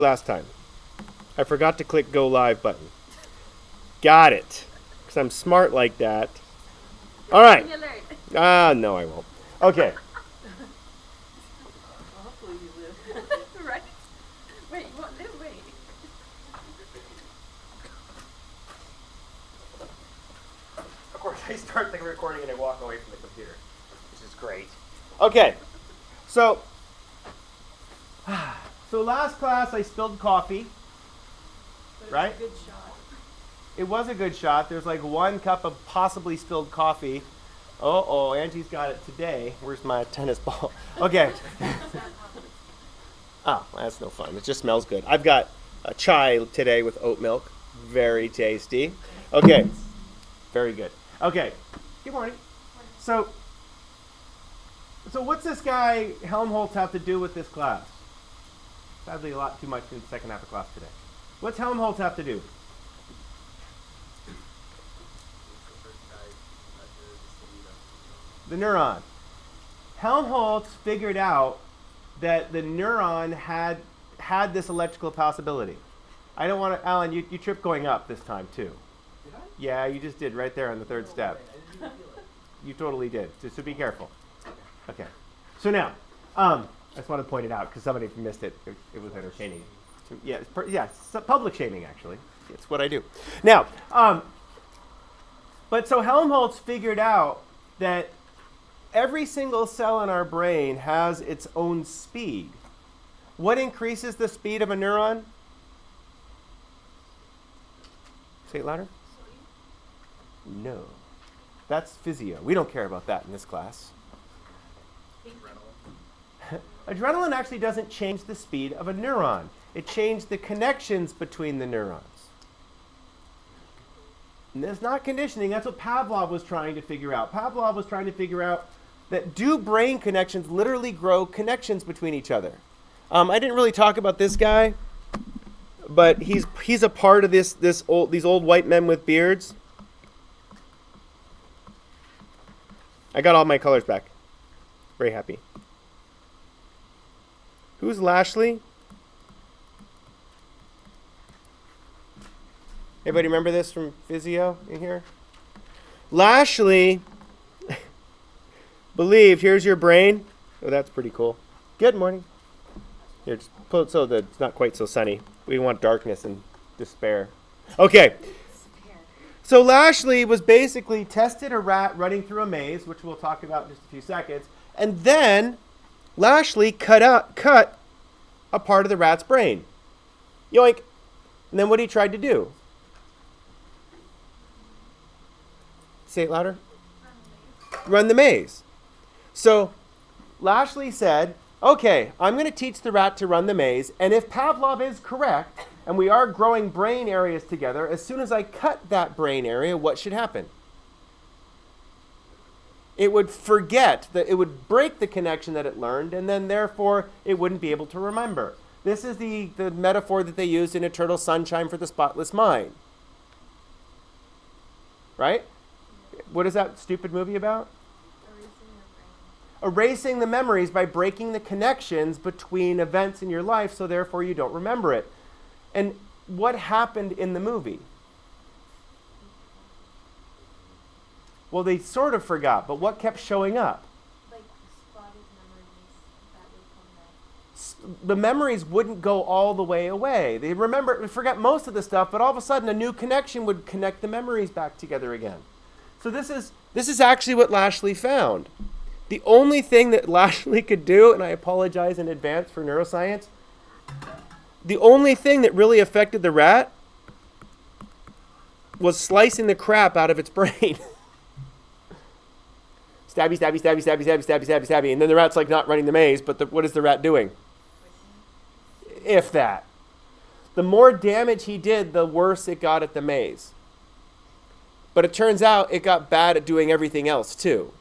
last time. I forgot to click go live button. Got it. Because I'm smart like that. All right. No, I won't. Okay. Hopefully you live. Right? Wait, you won't live? Wait. Of course, I start the recording and I walk away from the computer, which is great. Okay. So last class I spilled coffee. But Right? it's a good shot. It was a good shot. There's like 1 cup of possibly spilled coffee. Oh, Angie's got it today. Where's my tennis ball? Okay. Oh, that's no fun. It just smells good. I've got a chai today with oat milk. Very tasty. Okay. Very good. Okay. Good morning. So what's this guy Helmholtz have to do with this class? Sadly, a lot too much in the second half of class today. What's Helmholtz have to do? The neuron. Helmholtz figured out that the neuron had this electrical possibility. I don't want to, Alan, you tripped going up this time too. Did I? Yeah, you just did right there on the third step. Wait, I didn't even feel it. You totally did. So be careful. Okay. So now, I just want to point it out because somebody missed it. It was entertaining. Public shaming actually. It's what I do. Now, but so Helmholtz figured out that every single cell in our brain has its own speed. What increases the speed of a neuron? Say it louder. No. That's physio. We don't care about that in this class. Adrenaline actually doesn't change the speed of a neuron. It changed the connections between the neurons. And that's not conditioning. That's what Pavlov was trying to figure out. Pavlov was trying to figure out that do brain connections literally grow connections between each other. I didn't really talk about this guy, but he's a part of these old white men with beards. I got all my colors back. Very happy. Who's Lashley? Everybody remember this from physio in here? Lashley believed, here's your brain. Oh, that's pretty cool. Good morning. Here, just put it so that it's not quite so sunny. We want darkness and despair. Okay. So Lashley was basically tested a rat running through a maze, which we'll talk about in just a few seconds. And then Lashley cut a part of the rat's brain. Yoink. And then what he tried to do? Say it louder. Run the maze. So Lashley said, okay, I'm going to teach the rat to run the maze, and if Pavlov is correct, and we are growing brain areas together, as soon as I cut that brain area, what should happen? It would forget, it would break the connection that it learned, and then therefore it wouldn't be able to remember. This is the metaphor that they used in Eternal Sunshine for the Spotless Mind. Right? What is that stupid movie about? Erasing the memories by breaking the connections between events in your life, so therefore you don't remember it. And what happened in the movie? Well, they sort of forgot, but what kept showing up? Like spotted memories that would come back. The memories wouldn't go all the way away. They forgot most of the stuff, but all of a sudden a new connection would connect the memories back together again. So this is actually what Lashley found. The only thing that Lashley could do, and I apologize in advance for neuroscience, the only thing that really affected the rat was slicing the crap out of its brain. Stabby, stabby, stabby, stabby, stabby, stabby, stabby, stabby. And then the rat's like not running the maze, but what is the rat doing? If that. The more damage he did, the worse it got at the maze. But it turns out it got bad at doing everything else too.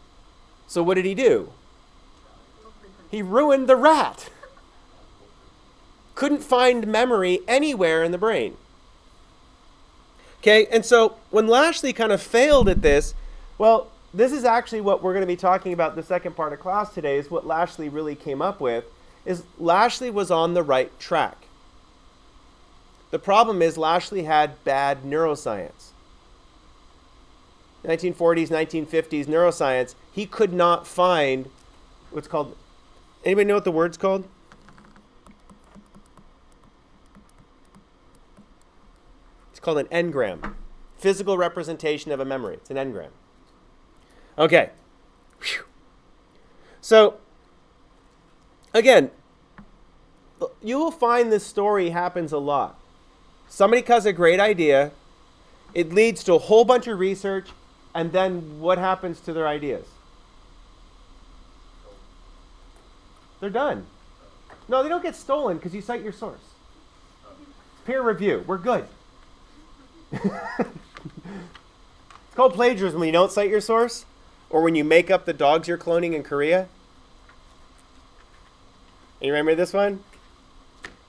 So what did he do? He ruined the rat. Couldn't find memory anywhere in the brain. Okay, and so when Lashley kind of failed at this, well, this is actually what we're going to be talking about the second part of class today, is what Lashley really came up with, is Lashley was on the right track. The problem is Lashley had bad neuroscience. 1940s, 1950s neuroscience, he could not find what's called, anybody know what the word's called? It's called an engram. Physical representation of a memory. It's an engram. Okay. Whew. So, again, you will find this story happens a lot. Somebody has a great idea. It leads to a whole bunch of research. And then what happens to their ideas? They're done. No, they don't get stolen because you cite your source. Peer review. We're good. It's called plagiarism when you don't cite your source, or when you make up the dogs you're cloning in Korea. You remember this one?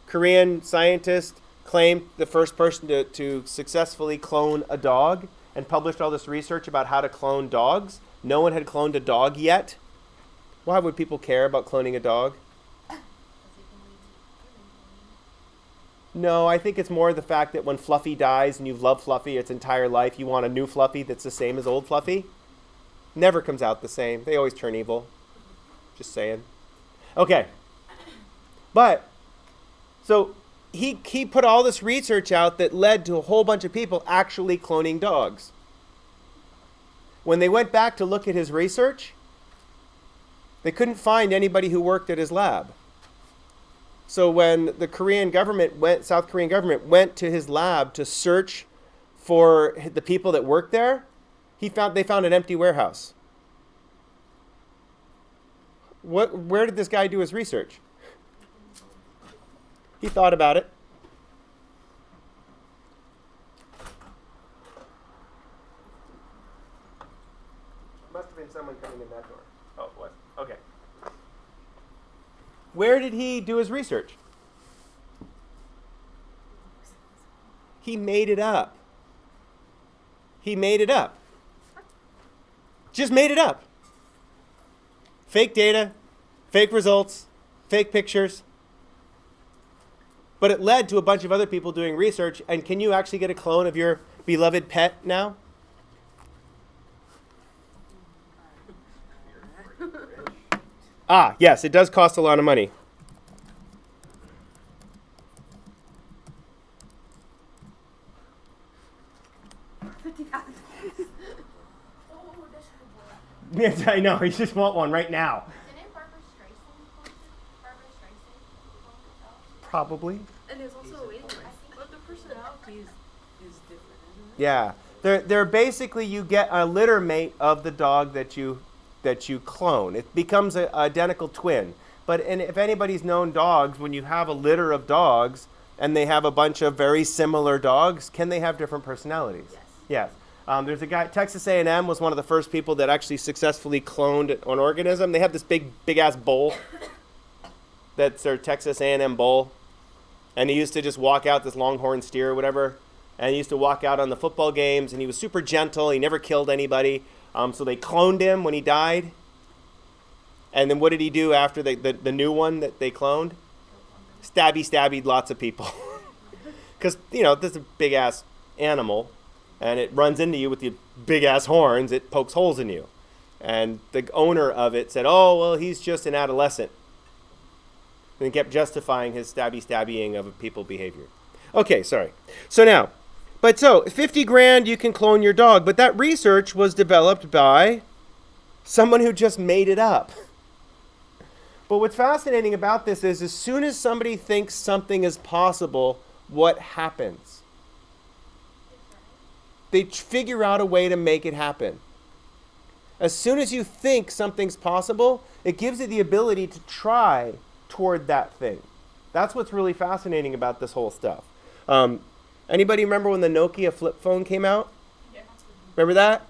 Korean scientist claimed the first person to successfully clone a dog and published all this research about how to clone dogs. No one had cloned a dog yet. Why would people care about cloning a dog? No, I think it's more the fact that when Fluffy dies and you've loved Fluffy its entire life, you want a new Fluffy that's the same as old Fluffy. Never comes out the same. They always turn evil. Just saying. Okay. But, so he put all this research out that led to a whole bunch of people actually cloning dogs. When they went back to look at his research, they couldn't find anybody who worked at his lab. So when the South Korean government went to his lab to search for the people that worked there, they found an empty warehouse. Where did this guy do his research? He thought about it. Must have been someone coming in that door. Oh, it was. Okay. Where did he do his research? He made it up. He made it up. Just made it up. Fake data, fake results, fake pictures. But it led to a bunch of other people doing research. And can you actually get a clone of your beloved pet now? Ah, yes, it does cost a lot of money. Yes, I know. You just want one right now. Didn't Barbara Streisand? Probably. And there's also a waiting list. But the personality is different, isn't it? Yeah. They're basically, you get a litter mate of the dog that you clone. It becomes an identical twin. But if anybody's known dogs, when you have a litter of dogs and they have a bunch of very similar dogs, can they have different personalities? Yes. Yes. There's a guy, Texas A&M was one of the first people that actually successfully cloned an organism. They have this big ass bull. That's their Texas A&M bull. And he used to just walk out, this longhorn steer or whatever. And he used to walk out on the football games, and he was super gentle. He never killed anybody. So they cloned him when he died. And then what did he do after the new one that they cloned? Stabbied lots of people. Because, this is a big-ass animal, and it runs into you with the big-ass horns. It pokes holes in you. And the owner of it said, oh, well, he's just an adolescent. And he kept justifying his stabbying of people behavior. Okay, sorry. So now, so $50,000 you can clone your dog, but that research was developed by someone who just made it up. But what's fascinating about this is as soon as somebody thinks something is possible, what happens? They figure out a way to make it happen. As soon as you think something's possible, it gives you the ability to try toward that thing. That's what's really fascinating about this whole stuff. Anybody remember when the Nokia flip phone came out? Yeah. Remember that?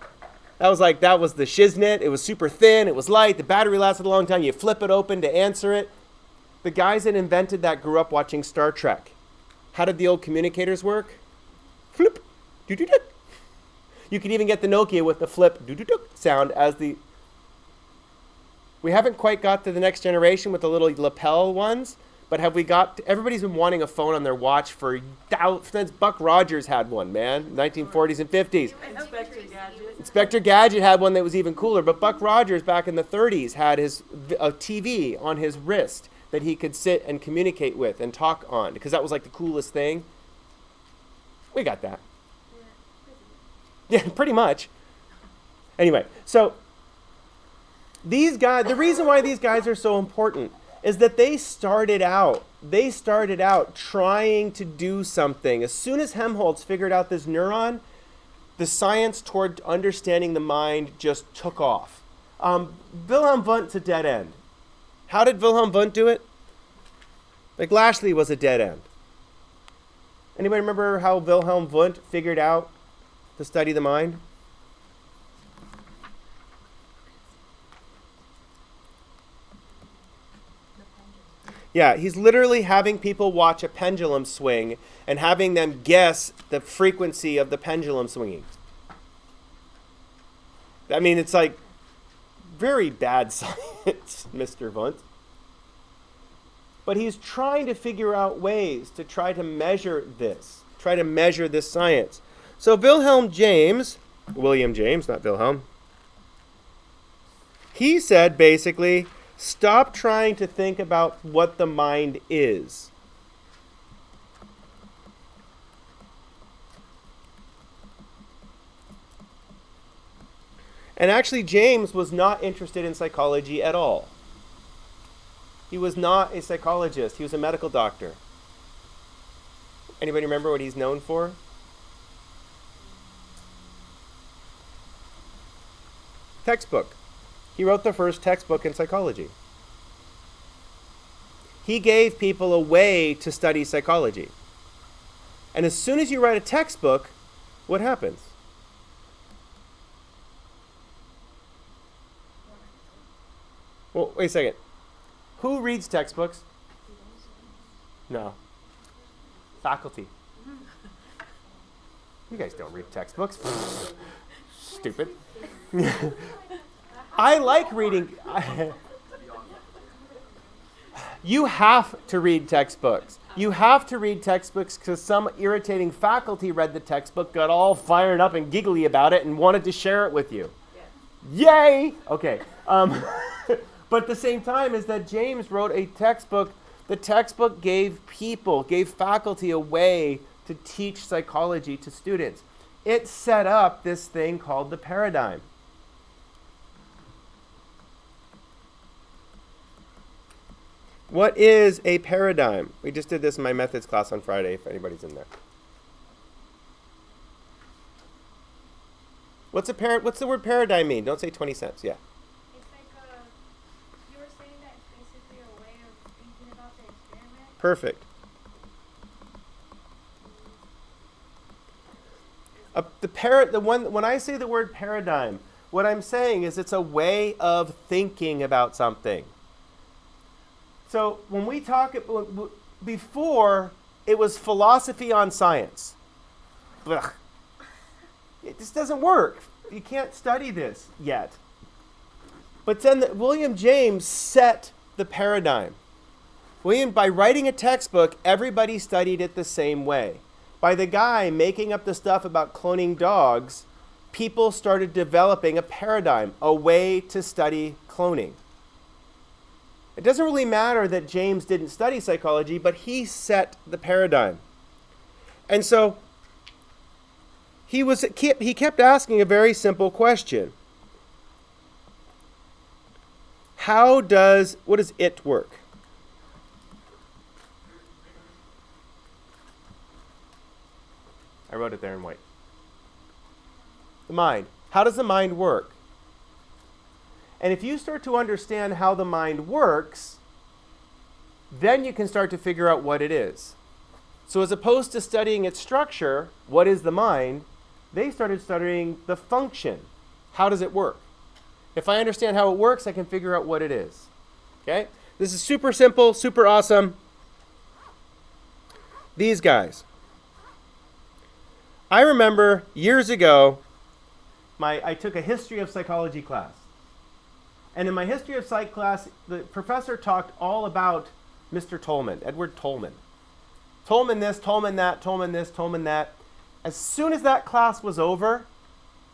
That was the shiznit. It was super thin. It was light. The battery lasted a long time. You flip it open to answer it. The guys that invented that grew up watching Star Trek. How did the old communicators work? Flip. Do-do-do. You could even get the Nokia with the flip do-do-do sound as the... We haven't quite got to the next generation with the little lapel ones, But have we got, everybody's been wanting a phone on their watch since Buck Rogers had one, man, 1940s and 50s. Inspector Gadget. Inspector Gadget had one that was even cooler, but Buck Rogers back in the 30s had a TV on his wrist that he could sit and communicate with and talk on, because that was like the coolest thing. We got that. Yeah, pretty much. Anyway, so these guys, the reason why these guys are so important is that they started out trying to do something. As soon as Helmholtz figured out this neuron, the science toward understanding the mind just took off. Wilhelm Wundt's a dead end. How did Wilhelm Wundt do it? Like Lashley was a dead end. Anybody remember how Wilhelm Wundt figured out to study the mind? Yeah, he's literally having people watch a pendulum swing and having them guess the frequency of the pendulum swinging. I mean, it's like very bad science, Mr. Wundt. But he's trying to figure out ways to try to measure this science. So William James, not Wilhelm, he said basically, stop trying to think about what the mind is. And actually, James was not interested in psychology at all. He was not a psychologist. He was a medical doctor. Anybody remember what he's known for? Textbook. He wrote the first textbook in psychology. He gave people a way to study psychology. And as soon as you write a textbook, what happens? Well, wait a second. Who reads textbooks? No. Faculty. You guys don't read textbooks. Stupid. I like reading. You have to read textbooks. You have to read textbooks because some irritating faculty read the textbook, got all fired up and giggly about it, and wanted to share it with you. Yeah. Yay! Okay. But at the same time is that James wrote a textbook. The textbook gave faculty a way to teach psychology to students. It set up this thing called the paradigm. What is a paradigm? We just did this in my methods class on Friday, if anybody's in there. What's the word paradigm mean? Don't say 20 cents. Yeah. It's like you were saying that it's basically a way of thinking about the experiment. Perfect. When I say the word paradigm, what I'm saying is it's a way of thinking about something. So when we talk, before it was philosophy on science. Ugh. It just doesn't work. You can't study this yet. But then William James set the paradigm. By writing a textbook, everybody studied it the same way. By the guy making up the stuff about cloning dogs, people started developing a paradigm, a way to study cloning. It doesn't really matter that James didn't study psychology, but he set the paradigm. And so he kept asking a very simple question. What does it work? I wrote it there in white. The mind. How does the mind work? And if you start to understand how the mind works, then you can start to figure out what it is. So as opposed to studying its structure, what is the mind, they started studying the function. How does it work? If I understand how it works, I can figure out what it is. Okay? This is super simple, super awesome. These guys. I remember years ago, I took a history of psychology class. And in my history of psych class, the professor talked all about Mr. Tolman, Edward Tolman. Tolman this, Tolman that, Tolman this, Tolman that. As soon as that class was over,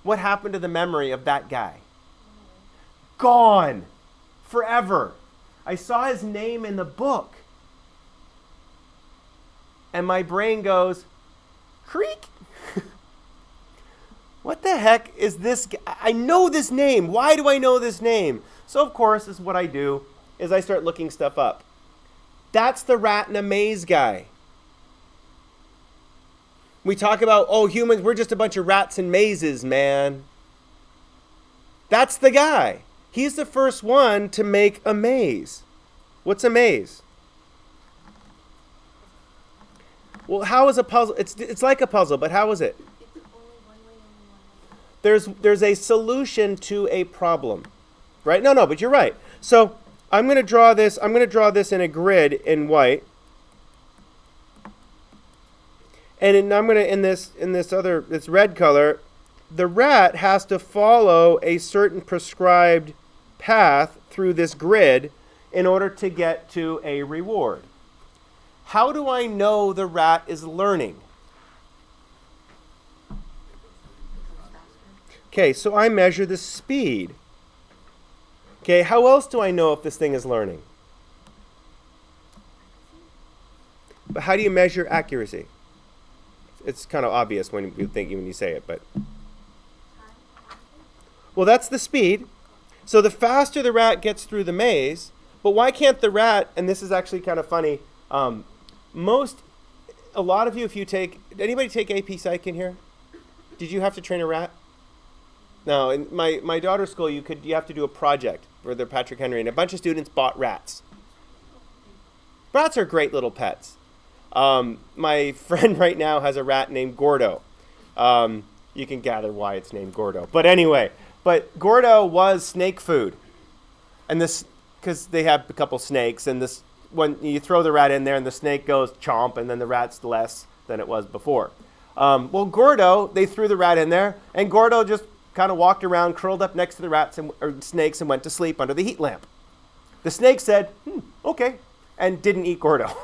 what happened to the memory of that guy? Gone. Forever. I saw his name in the book. And my brain goes, creak. What the heck is this guy? I know this name. Why do I know this name? So, of course, this is what I do, is I start looking stuff up. That's the rat in a maze guy. We talk about, oh, humans, we're just a bunch of rats in mazes, man. That's the guy. He's the first one to make a maze. What's a maze? Well, how is a puzzle? It's like a puzzle, but how is it? It's only one way, only one way. There's a solution to a problem, right? No, but you're right. So I'm going to draw this. I'm going to draw this in a grid in white, and I'm going to in this red color. The rat has to follow a certain prescribed path through this grid in order to get to a reward. How do I know the rat is learning? Okay, so I measure the speed. Okay, how else do I know if this thing is learning? But how do you measure accuracy? It's kind of obvious when you say it, but well, that's the speed. So the faster the rat gets through the maze, but why can't the rat, and this is actually kind of funny, a lot of you, did anybody take AP Psych in here? Did you have to train a rat? No, in my daughter's school, you have to do a project for the Patrick Henry, and a bunch of students bought rats. Rats are great little pets. My friend right now has a rat named Gordo. You can gather why it's named Gordo. But anyway, Gordo was snake food. And this, because they have a couple snakes, and this, when you throw the rat in there and the snake goes chomp, and then the rat's less than it was before. Well, Gordo, they threw the rat in there, and Gordo just kind of walked around, curled up next to the rats or snakes, and went to sleep under the heat lamp. The snake said, okay, and didn't eat Gordo.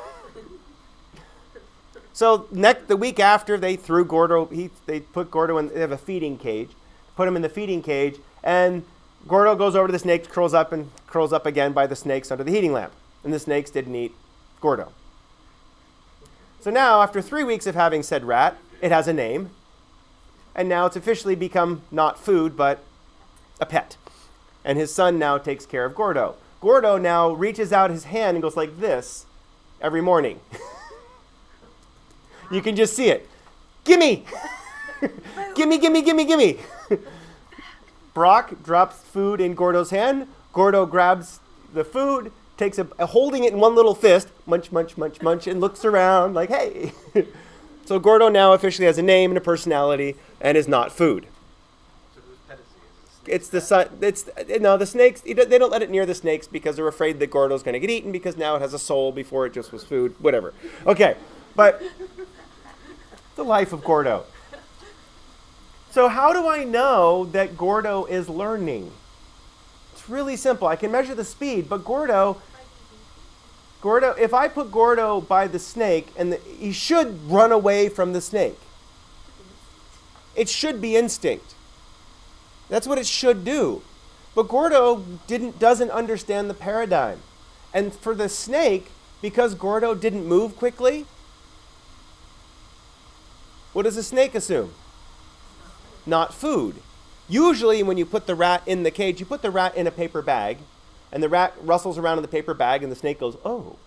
So the week after, they threw Gordo, they put Gordo in, they have a feeding cage, put him in the feeding cage, and Gordo goes over to the snake, curls up again by the snakes under the heating lamp. And the snakes didn't eat Gordo. So now, after 3 weeks of having said rat, it has a name. And now it's officially become not food, but a pet. And his son now takes care of Gordo. Gordo now reaches out his hand and goes like this every morning. You can just see it. Gimme! Gimme, gimme, gimme, gimme! Brock drops food in Gordo's hand. Gordo grabs the food, takes holding it in one little fist, munch, munch, munch, munch, and looks around like, hey. So Gordo now officially has a name and a personality and is not food. So whose pet is he? It's the son. The snakes. They don't let it near the snakes because they're afraid that Gordo's going to get eaten because now it has a soul before it just was food. Whatever. Okay, but the life of Gordo. So how do I know that Gordo is learning? It's really simple. I can measure the speed, but Gordo, if I put Gordo by the snake, and he should run away from the snake. It should be instinct. That's what it should do. But Gordo doesn't understand the paradigm. And for the snake, because Gordo didn't move quickly, what does the snake assume? Not food. Usually when you put the rat in the cage, you put the rat in a paper bag, and the rat rustles around in the paper bag, and the snake goes, oh.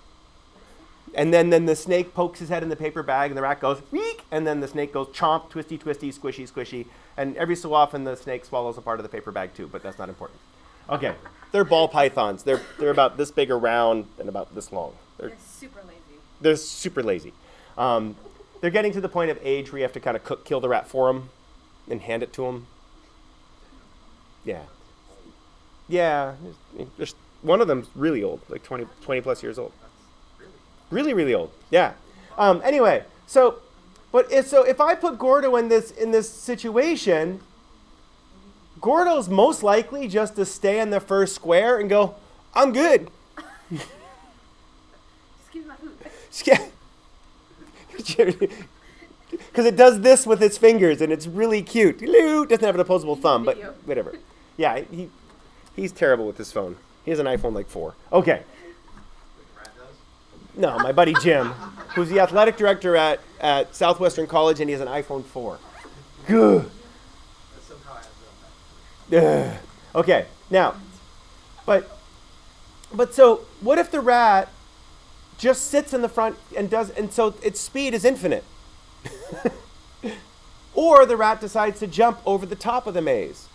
And then the snake pokes his head in the paper bag, and the rat goes, week, and then the snake goes, chomp, twisty, twisty, squishy, squishy. And every so often the snake swallows a part of the paper bag too, but that's not important. Okay, they're ball pythons. They're about this big around and about this long. They're super lazy. They're super lazy. They're getting to the point of age where you have to kind of kill the rat for them and hand it to them. Yeah. Yeah. There's one of them's really old, like 20 plus years old. Really, really old. Yeah. Anyway, so if I put Gordo in this situation, Gordo's most likely just to stay in the first square and go, I'm good. Because it does this with its fingers, and it's really cute. Hello, doesn't have an opposable thumb, but Video. whatever. Yeah, he's terrible with his phone. He has an iPhone like 4. Okay. Brad does? No, my buddy Jim, who's the athletic director at Southwestern College, and he has an iPhone 4. Good. That somehow adds up. Okay, now, but so what if the rat just sits in the front and so its speed is infinite? Or the rat decides to jump over the top of the maze.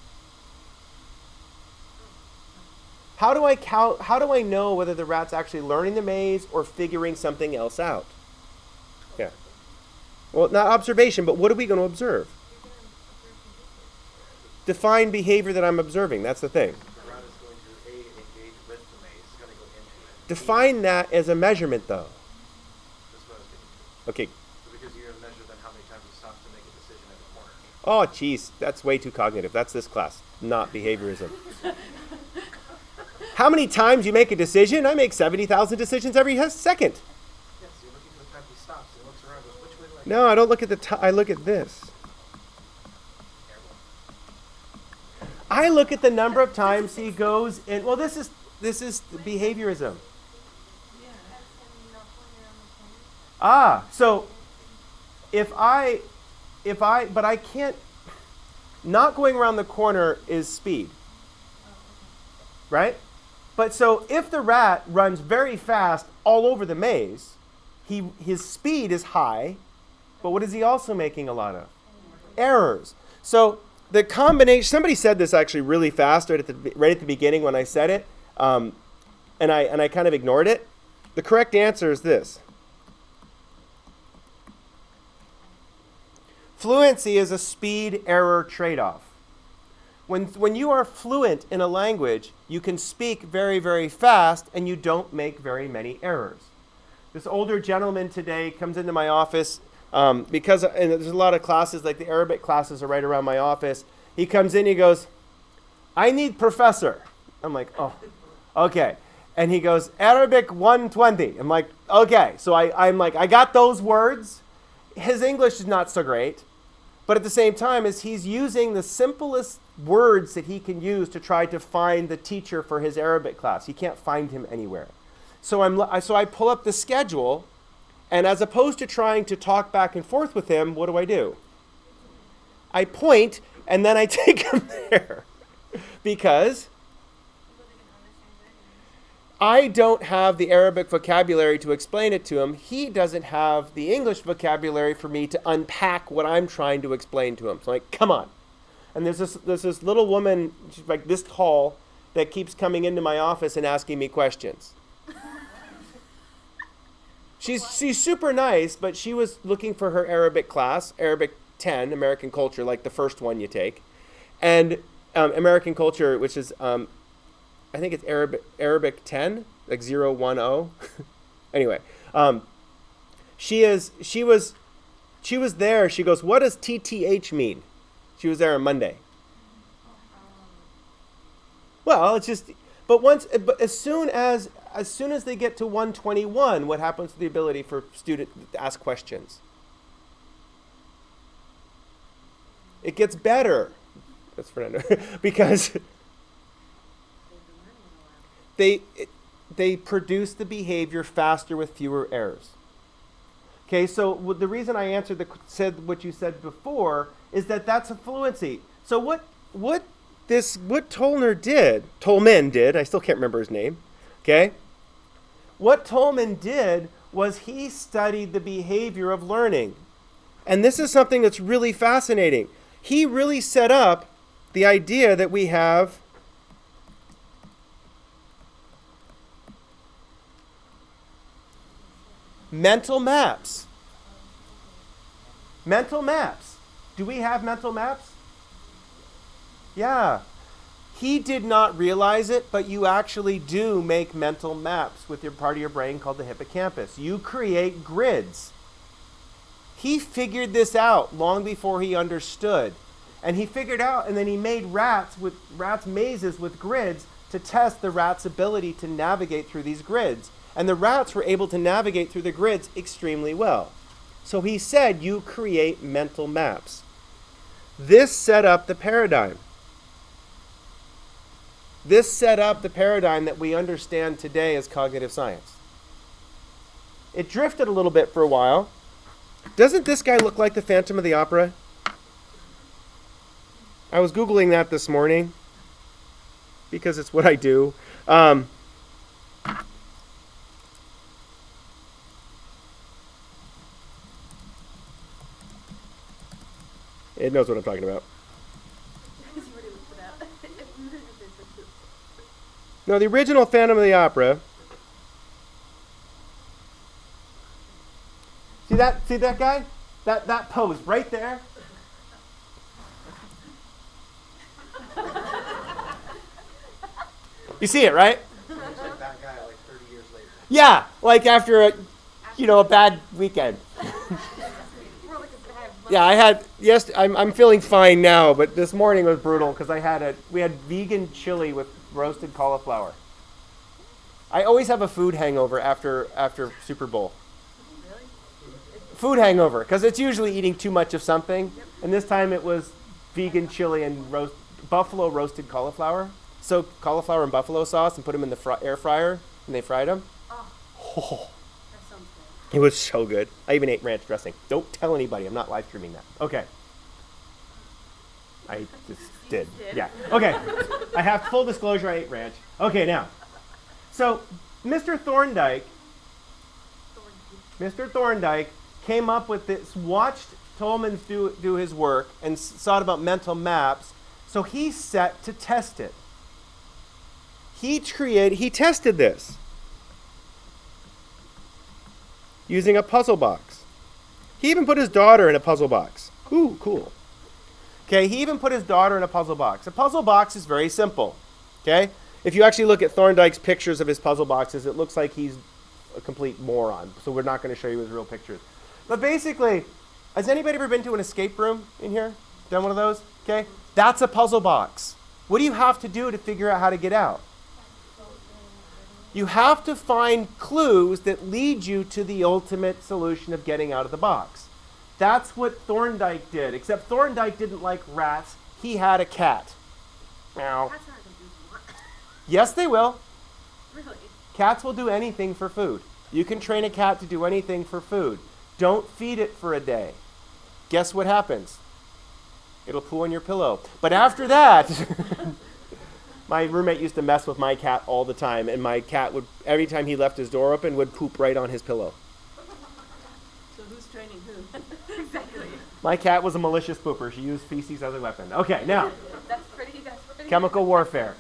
How do I know whether the rat's actually learning the maze or figuring something else out? Yeah. Well, not observation, but what are we going to observe? Define behavior that I'm observing. That's the thing. The rat is going to engage with the maze. It's going to go into it. Define that as a measurement, though. That's what I was getting to. Okay. So because you're going to measure then how many times it stops to make a decision at the corner. Oh, jeez. That's way too cognitive. That's this class, not behaviorism. How many times you make a decision? I make 70,000 decisions every second. Yes, you're looking for the time he stops. He looks around, goes, which way do I go? No, I don't look at the time. I look at this. I look at the number of times he goes in. Well, this is behaviorism. So but I can't. Not going around the corner is speed, right? But so if the rat runs very fast all over the maze, his speed is high, but what is he also making a lot of? Errors. So the combination, somebody said this actually really fast right at the beginning when I said it, and I kind of ignored it. The correct answer is this. Fluency is a speed-error trade-off. When you are fluent in a language, you can speak very, very fast and you don't make very many errors. This older gentleman today comes into my office and there's a lot of classes, like the Arabic classes are right around my office. He comes in, he goes, I need professor. I'm like, oh, okay. And he goes, Arabic 120. I'm like, okay. So I'm like, I got those words. His English is not so great. But at the same time, as he's using the simplest words that he can use to try to find the teacher for his Arabic class. He can't find him anywhere. So I pull up the schedule, and as opposed to trying to talk back and forth with him, what do? I point, and then I take him there. Because I don't have the Arabic vocabulary to explain it to him. He doesn't have the English vocabulary for me to unpack what I'm trying to explain to him. So like, come on. And there's this little woman, she's like this tall, that keeps coming into my office and asking me questions. She's super nice, but she was looking for her Arabic class, Arabic 10, American culture, like the first one you take. And American culture, which is, I think it's Arabic 10, like 010. Anyway, she was there. She goes, what does TTH mean? She was there on Monday. Well, it's just, but as soon as they get to 121, what happens to the ability for students to ask questions? It gets better. That's Fernando. Because they produce the behavior faster with fewer errors. Okay, so the reason I said what you said before is that that's a fluency. So what Tolman did, I still can't remember his name, okay? What Tolman did was he studied the behavior of learning. And this is something that's really fascinating. He really set up the idea that we have mental maps. Mental maps. Do we have mental maps? Yeah. He did not realize it, but you actually do make mental maps with your part of your brain called the hippocampus. You create grids. He figured this out long before he understood. And he figured out, and then he made rats mazes with grids to test the rat's ability to navigate through these grids. And the rats were able to navigate through the grids extremely well. So he said, you create mental maps. This set up the paradigm. This set up the paradigm that we understand today as cognitive science. It drifted a little bit for a while. Doesn't this guy look like the Phantom of the Opera? I was Googling that this morning because it's what I do. It knows what I'm talking about. He's already looked it up. No, the original Phantom of the Opera. See that? See that guy? That pose right there. You see it, right? Looks like that guy like 30 years later. Yeah, like after a bad weekend. More like a bad Yeah, I had I'm feeling fine now, but this morning was brutal because we had vegan chili with roasted cauliflower. I always have a food hangover after Super Bowl. Really? Food hangover because it's usually eating too much of something, and this time it was vegan chili and buffalo roasted cauliflower. So cauliflower and buffalo sauce and put them in the air fryer, and they fried them. Oh, Oh, that sounds good. it was so good. I even ate ranch dressing. Don't tell anybody. I'm not live streaming that. Okay. I just did. did. Yeah. Okay. I have full disclosure. I ate ranch. Okay, now. So, Mr. Thorndike came up with this, watched Tolman's do his work, and thought about mental maps. So he set to test it. He tested this using a puzzle box. He even put his daughter in a puzzle box. Ooh, cool. Okay, he even put his daughter in a puzzle box. A puzzle box is very simple. Okay? If you actually look at Thorndike's pictures of his puzzle boxes, it looks like he's a complete moron. So we're not going to show you his real pictures. But basically, has anybody ever been to an escape room in here? Done one of those? Okay? That's a puzzle box. What do you have to do to figure out how to get out? You have to find clues that lead you to the ultimate solution of getting out of the box. That's what Thorndike did, except Thorndike didn't like rats. He had a cat. Meow. Cats aren't gonna do smart. Yes, they will. Really? Cats will do anything for food. You can train a cat to do anything for food. Don't feed it for a day. Guess what happens? It'll poo on your pillow. But after that, my roommate used to mess with my cat all the time, and my cat would, every time he left his door open, would poop right on his pillow. So who's training who? Exactly. My cat was a malicious pooper. She used feces as a weapon. Okay, now, That's pretty. chemical warfare.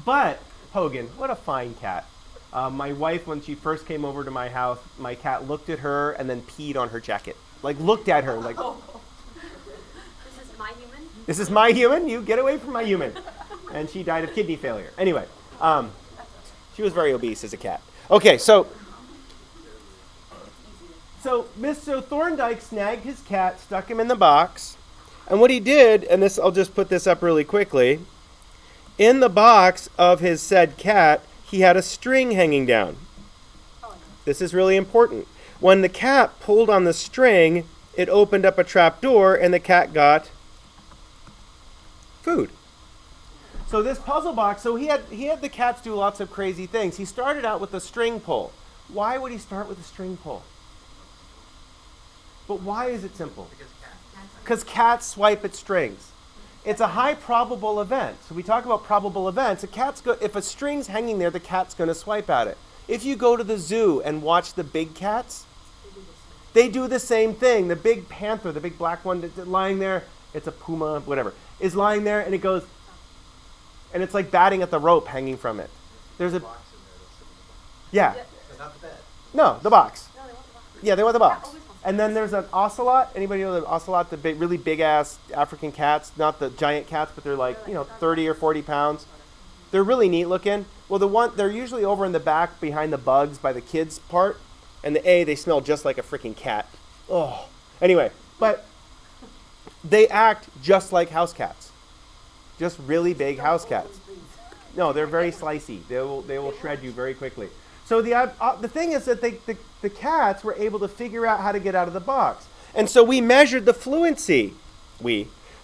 But, Hogan, what a fine cat. My wife, when she first came over to my house, my cat looked at her and then peed on her jacket. Like, looked at her, like, This is my human. this is my human, you get away from my human. And she died of kidney failure. Anyway, she was very obese as a cat. Okay, so Mr. Thorndike snagged his cat, stuck him in the box, and what he did, and this, I'll just put this up really quickly, in the box of his said cat, he had a string hanging down. This is really important. When the cat pulled on the string, it opened up a trap door and the cat got food. So this puzzle box, so he had the cats do lots of crazy things. He started out with a string pull. Why would he start with a string pull? But why is it simple? Because cats swipe at strings. It's a high probable event. So we talk about probable events. If a string's hanging there, the cat's going to swipe at it. If you go to the zoo and watch the big cats, they do the same thing. The big panther, the big black one that's lying there, it's a puma, whatever, is lying there and it goes, and it's like batting at the rope hanging from it. There's a, Box in there, they'll sit in the box. yeah, But not the bed. no, the box. No, they want the box. Yeah, they want the box. always wants And then there's an ocelot. Anybody know the ocelot? The big, really big ass African cats, not the giant cats, but they're like 30 or 40 pounds. They're really neat looking. Well, they're usually over in the back behind the bugs by the kids part, and they smell just like a freaking cat. Oh, anyway, but they act just like house cats, just really big house cats. No, they're very slicey. They will shred you very quickly. So the thing is that the cats were able to figure out how to get out of the box. And so we measured the fluency.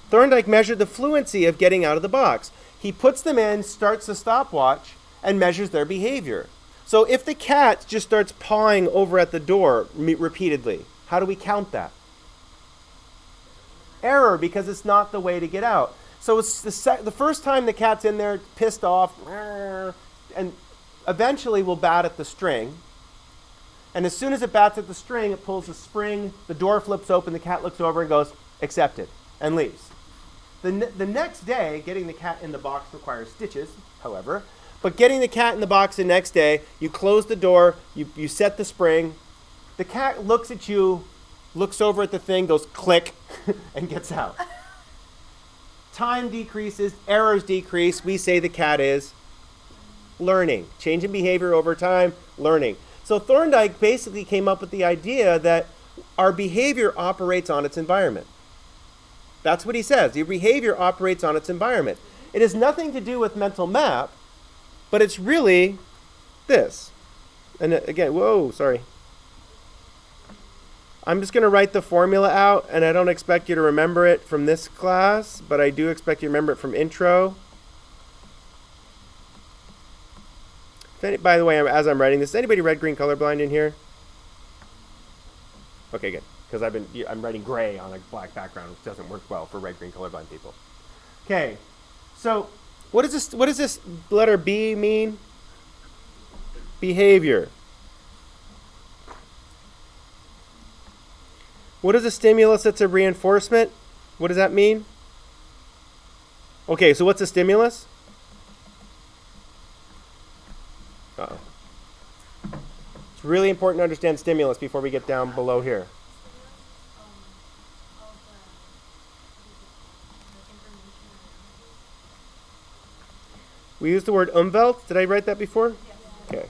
Thorndike measured the fluency of getting out of the box. He puts them in, starts the stopwatch, and measures their behavior. So if the cat just starts pawing over at the door repeatedly, how do we count that? Error, because it's not the way to get out. So it's the first time the cat's in there, pissed off, and eventually will bat at the string. And as soon as it bats at the string, it pulls the spring, the door flips open, the cat looks over and goes, accepted, and leaves. The next day, getting the cat in the box requires stitches, however. But getting the cat in the box the next day, you close the door, you set the spring. The cat looks at you, looks over at the thing, goes click, and gets out. Time decreases, errors decrease. We say the cat is learning. Change in behavior over time, learning. So Thorndike basically came up with the idea that our behavior operates on its environment. That's what he says. Your behavior operates on its environment. It has nothing to do with mental map, but it's really this. And again, whoa, sorry. I'm just going to write the formula out, and I don't expect you to remember it from this class, but I do expect you to remember it from intro. By the way, as I'm writing this, anybody red-green colorblind in here? Okay, good. Because I'm writing gray on a black background, which doesn't work well for red-green colorblind people. Okay, so what does this letter B mean? Behavior. What is a stimulus that's a reinforcement? What does that mean? Okay, so what's a stimulus? Uh-oh. It's really important to understand stimulus before we get down below here. We used the word Umwelt. Did I write that before? Okay.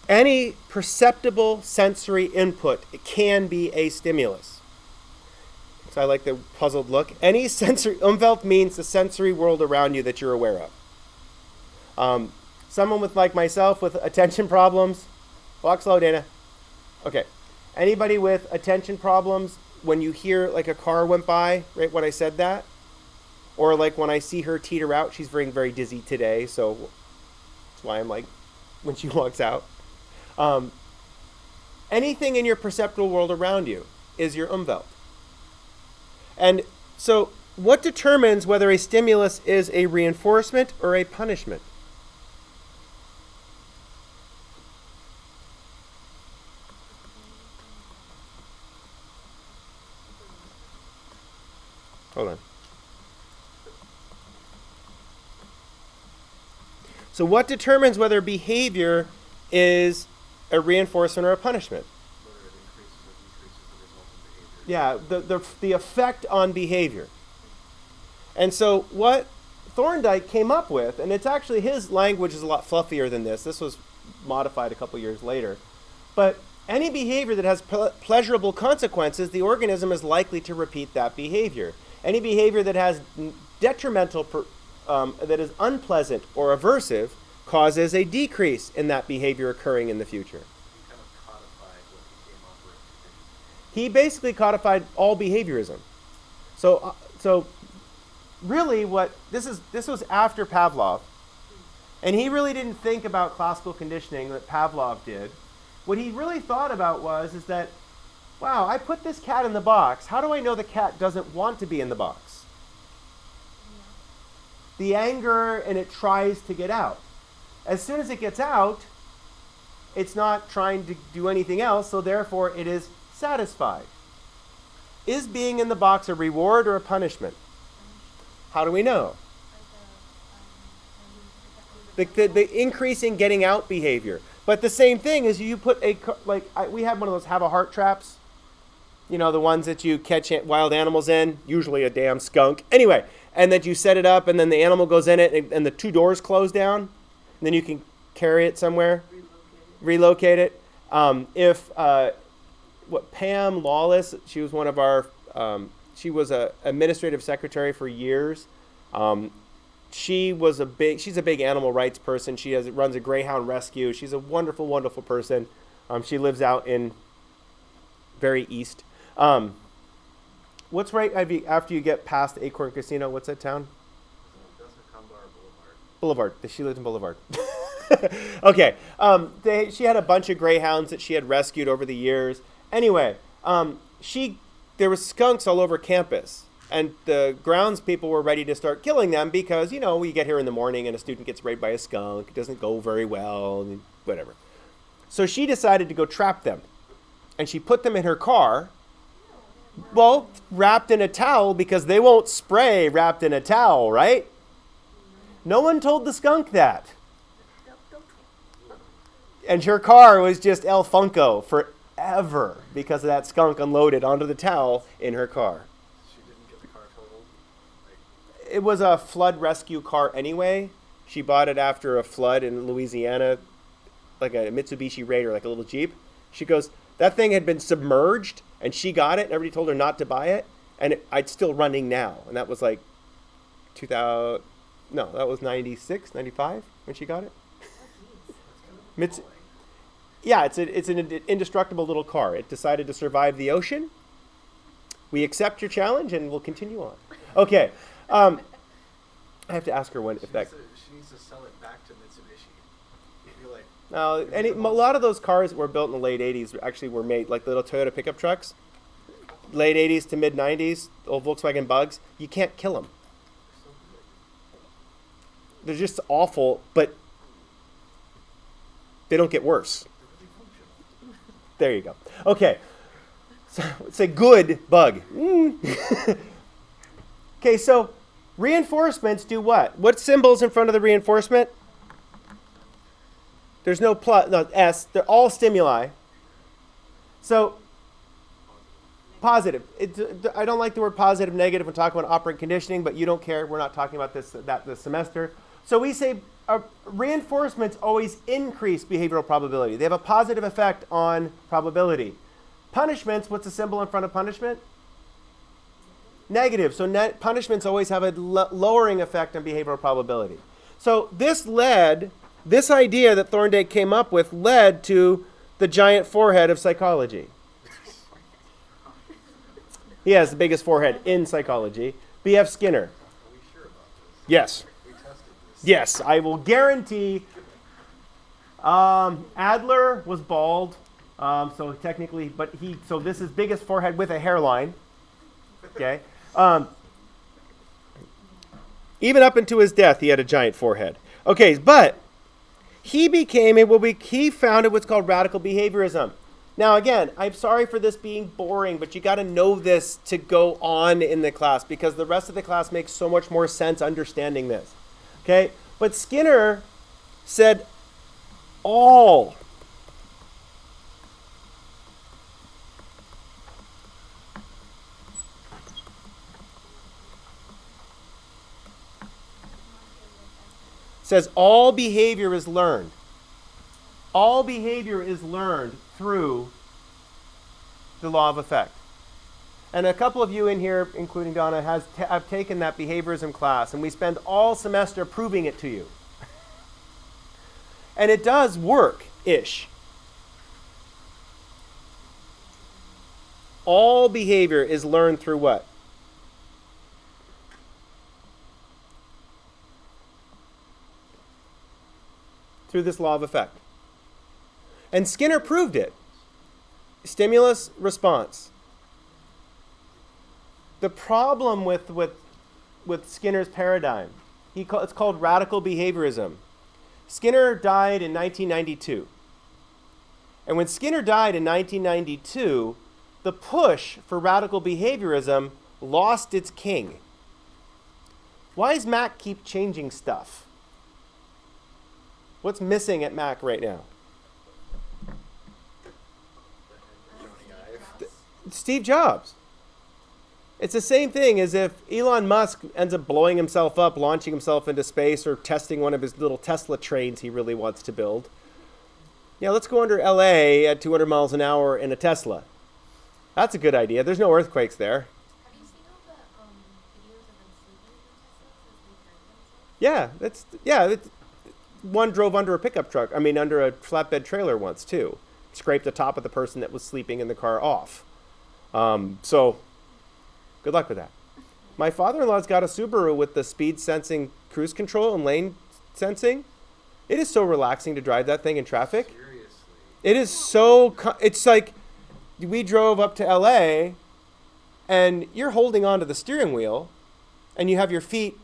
Any perceptible sensory input, it can be a stimulus. So I like the puzzled look. Any sensory, Umwelt means the sensory world around you that you're aware of. Someone with, like myself, with attention problems, walk slow, Dana. Okay. Anybody with attention problems, when you hear like a car went by, right when I said that? Or like when I see her teeter out, she's very, very dizzy today, so that's why I'm like, when she walks out. Anything in your perceptual world around you is your Umwelt. And so what determines whether a stimulus is a reinforcement or a punishment? Hold on. So what determines whether behavior is a reinforcement or a punishment? Whether it increases or decreases the result of behavior. Yeah, the effect on behavior. And so what Thorndike came up with, and it's actually, his language is a lot fluffier than this. This was modified a couple years later. But any behavior that has pleasurable consequences, the organism is likely to repeat that behavior. Any behavior that has detrimental, that is unpleasant or aversive, causes a decrease in that behavior occurring in the future. He kind of codified what became operant today. He basically codified all behaviorism. So really this was after Pavlov, and he really didn't think about classical conditioning that Pavlov did. What he really thought about is that, wow, I put this cat in the box. How do I know the cat doesn't want to be in the box? The anger, and it tries to get out. As soon as it gets out, it's not trying to do anything else, so therefore it is satisfied. Is being in the box a reward or a punishment? How do we know? The increasing getting out behavior. But the same thing is you put we have one of those have a heart traps. You know, the ones that you catch wild animals in, usually a damn skunk. Anyway, and that you set it up and then the animal goes in it and the two doors close down. And then you can carry it somewhere. Relocate it. Pam Lawless, she was one of our, she was a administrative secretary for years. she's a big animal rights person. She runs a greyhound rescue. She's a wonderful, wonderful person. She lives out in very east. What's right after you get past Acorn Casino? What's that town? That's Macumbar Boulevard. Boulevard. She lived in Boulevard. Okay. She had a bunch of greyhounds that she had rescued over the years. Anyway, there was skunks all over campus. And the grounds people were ready to start killing them because, we get here in the morning and a student gets raped by a skunk. It doesn't go very well, and whatever. So she decided to go trap them. And she put them in her car, well, wrapped in a towel because they won't spray wrapped in a towel, right? No one told the skunk that. And her car was just El Funko forever because of that skunk unloaded onto the towel in her car. She didn't get the car totaled. It was a flood rescue car anyway. She bought it after a flood in Louisiana, like a Mitsubishi Raider, like a little Jeep. She goes, that thing had been submerged, and she got it, and everybody told her not to buy it, and it's still running now. And that was like 2000, no, that was 96, 95 when she got it. Yeah, it's an indestructible little car. It decided to survive the ocean. We accept your challenge, and we'll continue on. Okay. I have to ask her when if that. She needs to sell it back to Mitsubishi. I feel like A lot of those cars that were built in the late 80s actually were made, like the little Toyota pickup trucks. Late 80s to mid 90s, old Volkswagen Bugs. You can't kill them. They're just awful, but they don't get worse. There you go. Okay. So it's a good bug. Okay, so reinforcements do what? What symbol's in front of the reinforcement? There's no plus, no S. They're all stimuli. So positive. I don't like the word positive, negative when talking about operant conditioning, but you don't care. We're not talking about this semester. So we say reinforcements always increase behavioral probability. They have a positive effect on probability. Punishments, what's the symbol in front of punishment? Negative. So punishments always have a lowering effect on behavioral probability. So this idea that Thorndike came up with led to the giant forehead of psychology. He has the biggest forehead in psychology. B.F. Skinner. Are we sure about this? Yes. We tested this. Yes, I will guarantee. Adler was bald, so technically, so this is biggest forehead with a hairline. Okay. Even up into his death, he had a giant forehead. Okay, but he founded what's called radical behaviorism. Now, again, I'm sorry for this being boring, but you got to know this to go on in the class because the rest of the class makes so much more sense understanding this. Okay? But Skinner said all behavior is learned. All behavior is learned through the law of effect. And a couple of you in here, including Donna, have taken that behaviorism class, and we spend all semester proving it to you. And it does work-ish. All behavior is learned through what? Through this law of effect. And Skinner proved it. Stimulus, response. The problem with Skinner's paradigm, it's called radical behaviorism. Skinner died in 1992. And when Skinner died in 1992, the push for radical behaviorism lost its king. Why does Mac keep changing stuff? What's missing at Mac right now? Steve Jobs. It's the same thing as if Elon Musk ends up blowing himself up, launching himself into space, or testing one of his little Tesla trains he really wants to build. Yeah, let's go under LA at 200 miles an hour in a Tesla. That's a good idea. There's no earthquakes there. Have you seen all the videos of them sleeping in Teslas as they drive themselves? Yeah, one drove under a pickup truck. I mean, under a flatbed trailer once too. Scraped the top of the person that was sleeping in the car off. So, good luck with that. My father-in-law's got a Subaru with the speed sensing cruise control and lane sensing. It is so relaxing to drive that thing in traffic. Seriously. It is so, it's like we drove up to LA and you're holding onto the steering wheel and you have your feet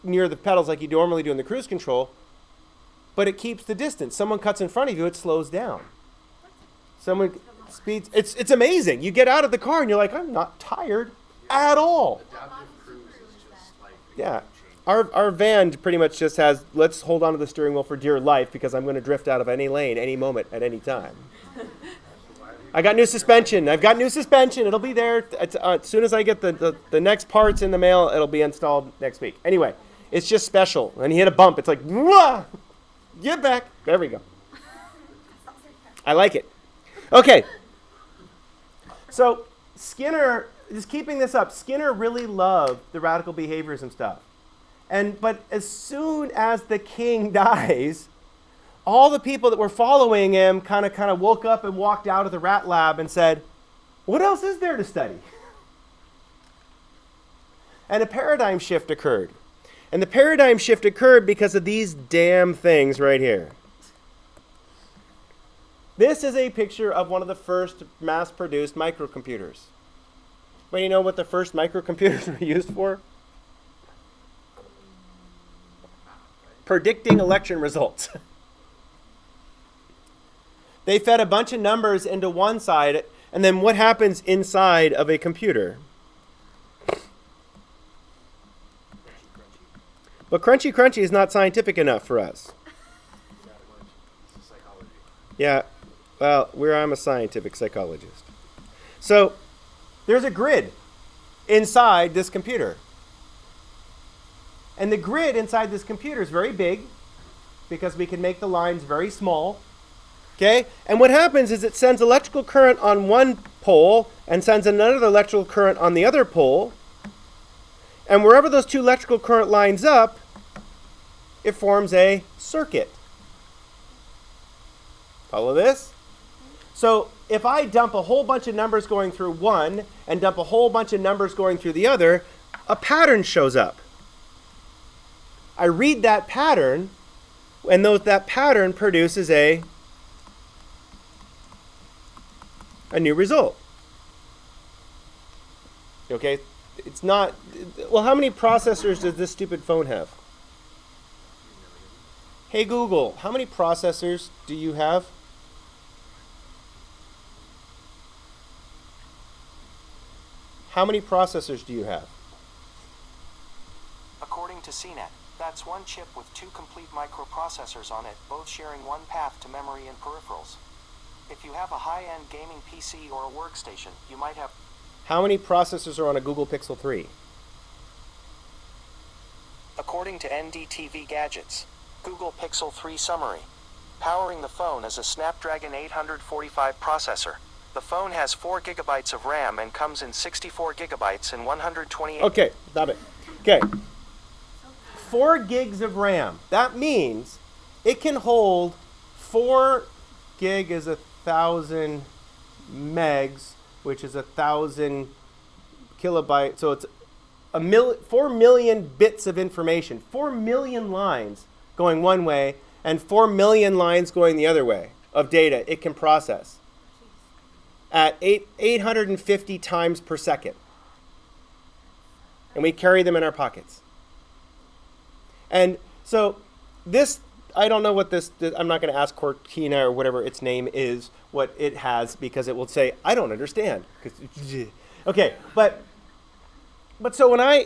near the pedals like you normally do in the cruise control, but it keeps the distance. Someone cuts in front of you, it slows down. Someone speeds, it's amazing. You get out of the car and you're like, I'm not tired at all. Adaptive cruise is just like a Yeah. game changer. Our van pretty much just has, let's hold on to the steering wheel for dear life because I'm going to drift out of any lane, any moment, at any time. I got new suspension. I've got new suspension. It'll be there. As soon as I get the next parts in the mail, it'll be installed next week. Anyway, it's just special. When you hit a bump, it's like, wah! Get back. There we go. I like it. Okay. So Skinner, just keeping this up, Skinner really loved the radical behaviors and stuff. But as soon as the king dies, all the people that were following him kind of woke up and walked out of the rat lab and said, what else is there to study? And a paradigm shift occurred. And the paradigm shift occurred because of these damn things right here. This is a picture of one of the first mass-produced microcomputers. But you know what the first microcomputers were used for? Predicting election results. They fed a bunch of numbers into one side, and then what happens inside of a computer? But crunchy is not scientific enough for us. It's psychology. Yeah, well, I'm a scientific psychologist. So there's a grid inside this computer. And the grid inside this computer is very big because we can make the lines very small. Okay? And what happens is it sends electrical current on one pole and sends another electrical current on the other pole. And wherever those two electrical current lines up, it forms a circuit. Follow this? So if I dump a whole bunch of numbers going through one and dump a whole bunch of numbers going through the other, a pattern shows up. I read that pattern, and that pattern produces a new result. Okay? It's not, well, how many processors does this stupid phone have? Hey Google, how many processors do you have? How many processors do you have? According to CNET, that's one chip with two complete microprocessors on it, both sharing one path to memory and peripherals. If you have a high-end gaming PC or a workstation, you might have... How many processors are on a Google Pixel 3? According to NDTV Gadgets, Google Pixel 3 summary. Powering the phone is a Snapdragon 845 processor. The phone has 4 gigabytes of RAM and comes in 64 gigabytes and 128... Okay, stop it. Okay. 4 gigs of RAM. That means it can hold 4 gig is 1,000 megs, which is 1,000 kilobytes. So it's 4 million bits of information, 4 million lines going one way, and 4 million lines going the other way of data it can process at 850 times per second. And we carry them in our pockets. And so this, I don't know what this, I'm not going to ask Cortina or whatever its name is, what it has, because it will say, I don't understand. Okay, but so when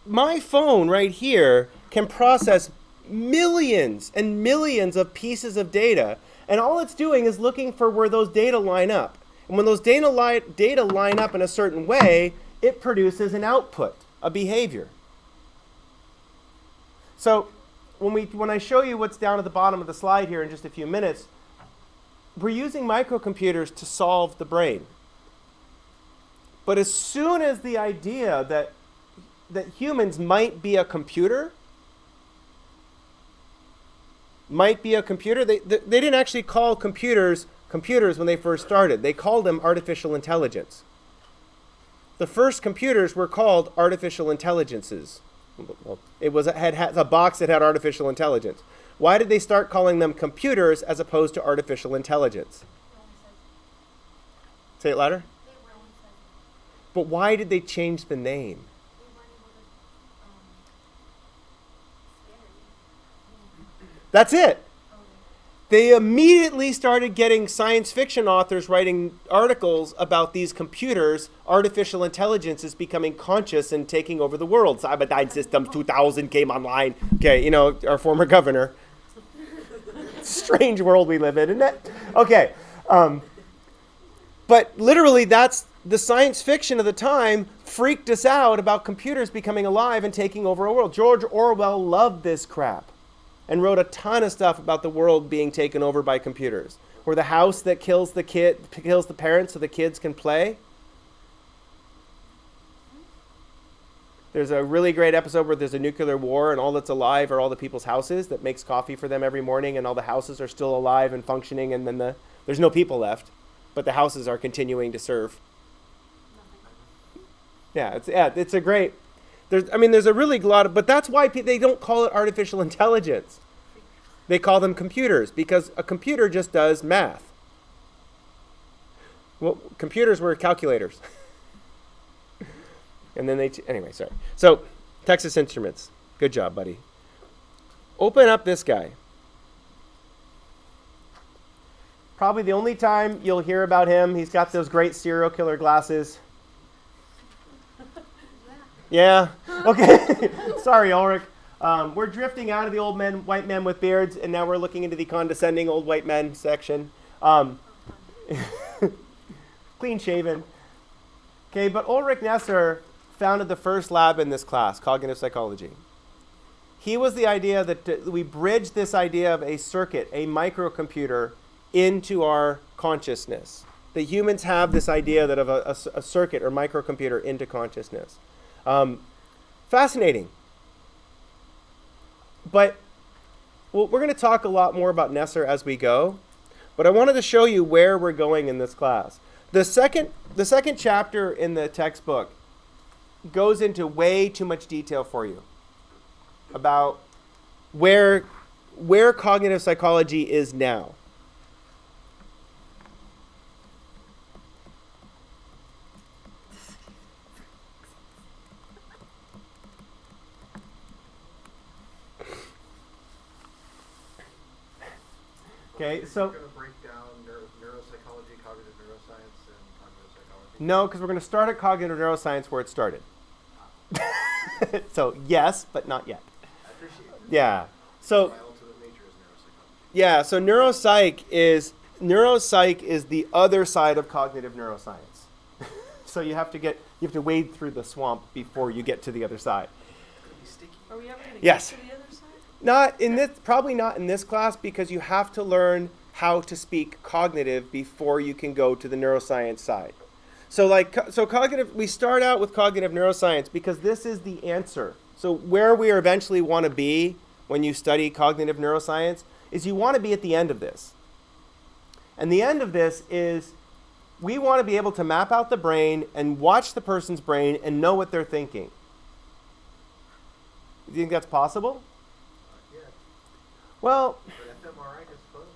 my phone right here can process millions and millions of pieces of data, and all it's doing is looking for where those data line up. And when those data line up in a certain way, it produces an output, a behavior. So when I show you what's down at the bottom of the slide here in just a few minutes, we're using microcomputers to solve the brain. But as soon as the idea that humans might be a computer might be a computer. They didn't actually call computers when they first started. They called them artificial intelligence. The first computers were called artificial intelligences. Well, had a box that had artificial intelligence. Why did they start calling them computers as opposed to artificial intelligence? Say it louder. But why did they change the name? That's it. They immediately started getting science fiction authors writing articles about these computers, artificial intelligence is becoming conscious and taking over the world. Cyberdyne Systems 2000 came online. Okay, you know, our former governor. Strange world we live in, isn't it? Okay. But literally, that's the science fiction of the time freaked us out about computers becoming alive and taking over a world. George Orwell loved this crap and wrote a ton of stuff about the world being taken over by computers. Or the house that kills the parents so the kids can play. There's a really great episode where there's a nuclear war and all that's alive are all the people's houses that makes coffee for them every morning, and all the houses are still alive and functioning, and then there's no people left, but the houses are continuing to serve. It's a great. There's a really lot of, but that's why they don't call it artificial intelligence. They call them computers because a computer just does math. Well, computers were calculators. And then anyway, sorry. So, Texas Instruments. Good job, buddy. Open up this guy. Probably the only time you'll hear about him. He's got those great serial killer glasses. Yeah. Okay. Sorry, Ulrich. We're drifting out of the white men with beards, and now we're looking into the condescending old white men section. Clean shaven. Okay, but Ulrich Nesser founded the first lab in this class, cognitive psychology. He was the idea that we bridge this idea of a circuit, a microcomputer, into our consciousness. The humans have this idea that of a circuit or microcomputer into consciousness. Fascinating. But we're going to talk a lot more about Nesser as we go. But I wanted to show you where we're going in this class. The second chapter in the textbook goes into way too much detail for you about where cognitive psychology is now. Okay, so We're going to break down neuropsychology, cognitive neuroscience, and cognitive psychology. no, because we're going to start at cognitive neuroscience where it started. So yes, but not yet. I appreciate it. Yeah. So My ultimate major is neuropsychology. yeah. So neuropsych is the other side of cognitive neuroscience. So you have to wade through the swamp before you get to the other side. It's going to be sticky. Are we ever going to Yes. get to the other side? Probably not in this class because you have to learn how to speak cognitive before you can go to the neuroscience side. So cognitive, we start out with cognitive neuroscience because this is the answer. So where we eventually want to be when you study cognitive neuroscience is you want to be at the end of this. And the end of this is we want to be able to map out the brain and watch the person's brain and know what they're thinking. Do you think that's possible? Yeah, Well, but fMRI, I suppose.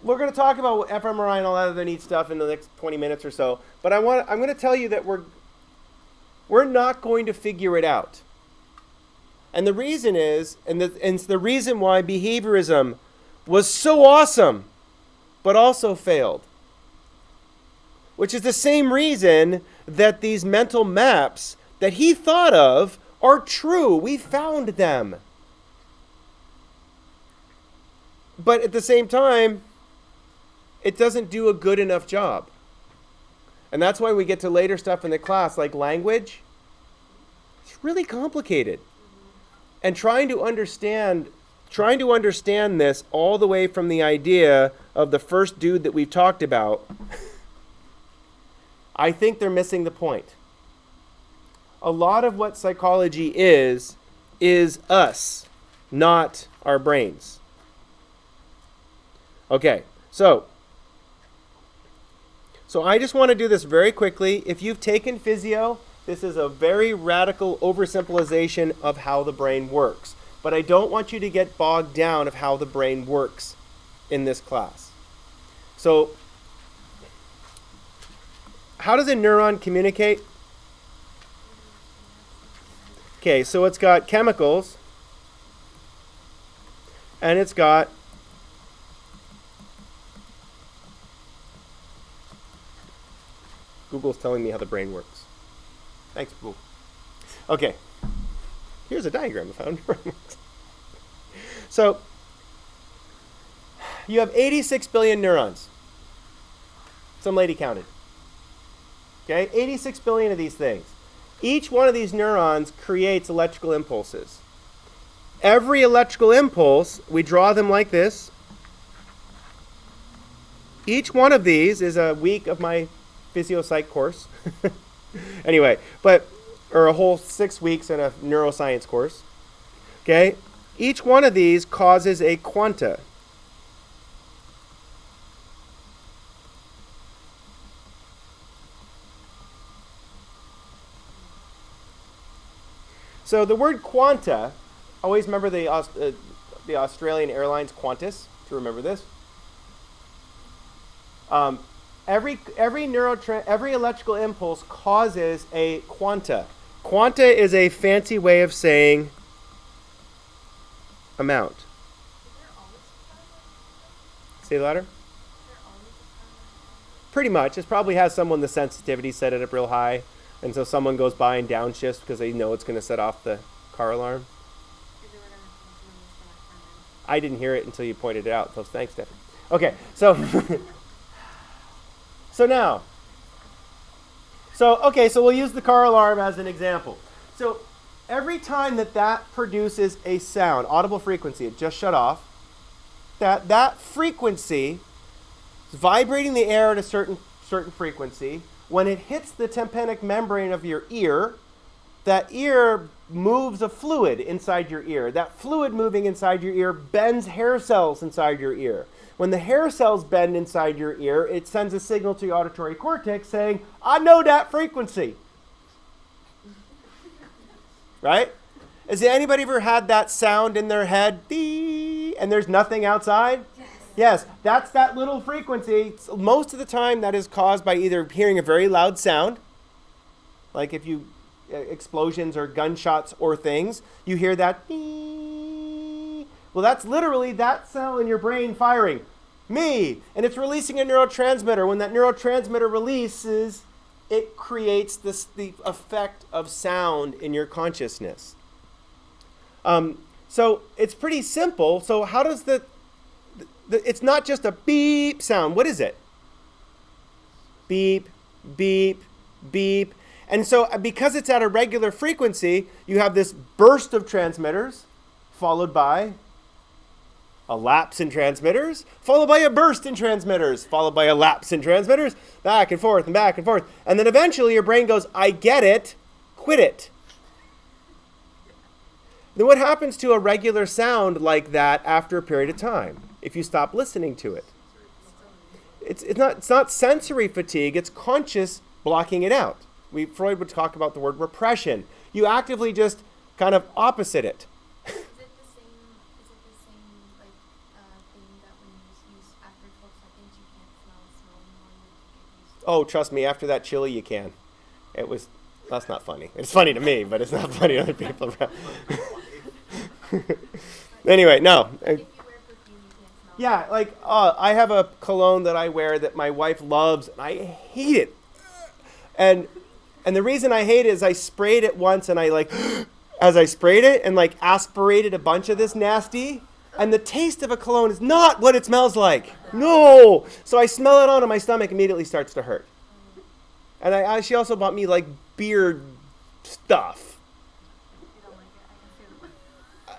we're going to talk about fMRI and all that other neat stuff in the next 20 minutes or so. But I'm going to tell you that we're not going to figure it out. And the reason is, and it's the reason why behaviorism was so awesome, but also failed. Which is the same reason that these mental maps that he thought of are true. We found them. But at the same time, it doesn't do a good enough job. And that's why we get to later stuff in the class, like language. It's really complicated. And trying to understand this all the way from the idea of the first dude that we've talked about, I think they're missing the point. A lot of what psychology is us, not our brains. Okay, so I just want to do this very quickly. If you've taken physio, this is a very radical oversimplification of how the brain works. But I don't want you to get bogged down of how the brain works in this class. So, how does a neuron communicate? Okay, so it's got chemicals, and it's got Google's telling me how the brain works. Thanks, Google. Okay, here's a diagram of how the brain works. So, you have 86 billion neurons. Some lady counted. Okay, 86 billion of these things. Each one of these neurons creates electrical impulses. Every electrical impulse, we draw them like this. Each one of these is a week of my physio-psych course. Anyway, or a whole 6 weeks in a neuroscience course. Okay, each one of these causes a quanta. So the word quanta, always remember the Australian Airlines Qantas, to remember this. Every electrical impulse causes a quanta. Quanta is a fancy way of saying amount. Say it louder. Pretty much. It probably has someone the sensitivity set it up real high. And so someone goes by and downshifts because they know it's going to set off the car alarm. I didn't hear it until you pointed it out. So thanks, Stephanie. Okay, so now, so we'll use the car alarm as an example. So every time that produces a sound, audible frequency, it just shut off. That frequency is vibrating the air at a certain frequency. When it hits the tympanic membrane of your ear, that ear moves a fluid inside your ear. That fluid moving inside your ear bends hair cells inside your ear. When the hair cells bend inside your ear, it sends a signal to your auditory cortex saying, I know that frequency. Right? Has anybody ever had that sound in their head, dee, and there's nothing outside? Yes, that's that little frequency. Most of the time that is caused by either hearing a very loud sound, like if you, explosions or gunshots or things, you hear that, dee. Well, that's literally that cell in your brain firing, me, and it's releasing a neurotransmitter. When that neurotransmitter releases, it creates the effect of sound in your consciousness. So it's pretty simple. So how does it's not just a beep sound. What is it? Beep, beep, beep. And so because it's at a regular frequency, you have this burst of transmitters followed by a lapse in transmitters, followed by a burst in transmitters, followed by a lapse in transmitters, back and forth and back and forth. And then eventually your brain goes, I get it, quit it. Then what happens to a regular sound like that after a period of time? If you stop listening to it, it's not sensory fatigue. It's conscious blocking it out. Freud would talk about the word repression. You actively just kind of opposite it. Is it the same like thing that when you use after 12 seconds you can't smell anymore? Oh, trust me. After that chili, you can. That's not funny. It's funny to me, but it's not funny to other people. Anyway, no. Yeah, like I have a cologne that I wear that my wife loves, and I hate it. And the reason I hate it is I sprayed it once, and as I sprayed it and aspirated a bunch of this nasty, and the taste of a cologne is not what it smells like. No. So I smell it on, and my stomach immediately starts to hurt. And she also bought me beard stuff.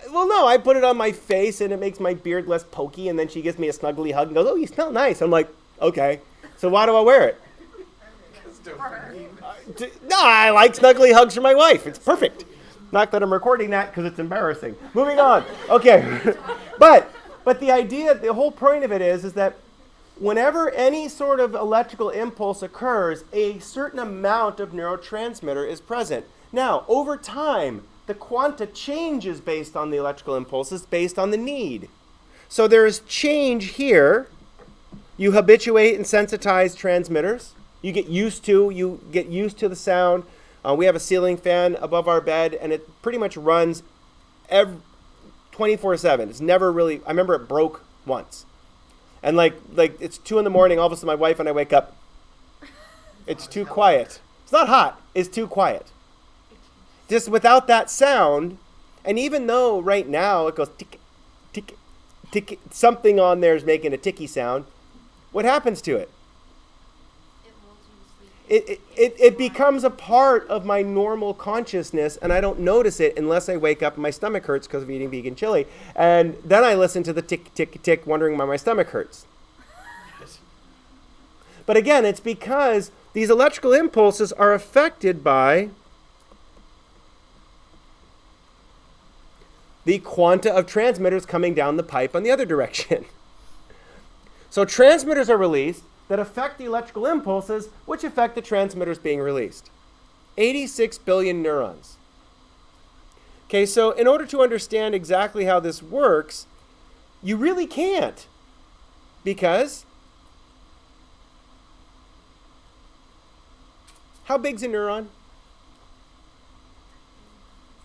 Well, no, I put it on my face and it makes my beard less pokey, and then she gives me a snuggly hug and goes, oh, you smell nice. I'm like, okay, so why do I wear it? No, I like snuggly hugs from my wife. It's perfect. Not that I'm recording that because it's embarrassing. Moving on. Okay. But But the idea, the whole point of it is that whenever any sort of electrical impulse occurs, a certain amount of neurotransmitter is present. Now, over time, the quanta changes based on the electrical impulses, based on the need. So there is change here. You habituate and sensitize transmitters. You get used to the sound. We have a ceiling fan above our bed, and it pretty much runs 24/7. It's never really. I remember it broke once, and like it's 2 a.m. All of a sudden, my wife and I wake up. It's too quiet. It's not hot. It's too quiet. Just without that sound, and even though right now it goes tick, tick, tick, something on there is making a ticky sound. What happens to it? It becomes a part of my normal consciousness, and I don't notice it unless I wake up and my stomach hurts because of eating vegan chili. And then I listen to the tick, tick, tick, wondering why my stomach hurts. But again, it's because these electrical impulses are affected by the quanta of transmitters coming down the pipe on the other direction. So transmitters are released that affect the electrical impulses, which affect the transmitters being released. 86 billion neurons. Okay, so in order to understand exactly how this works, you really can't. Because how big's a neuron?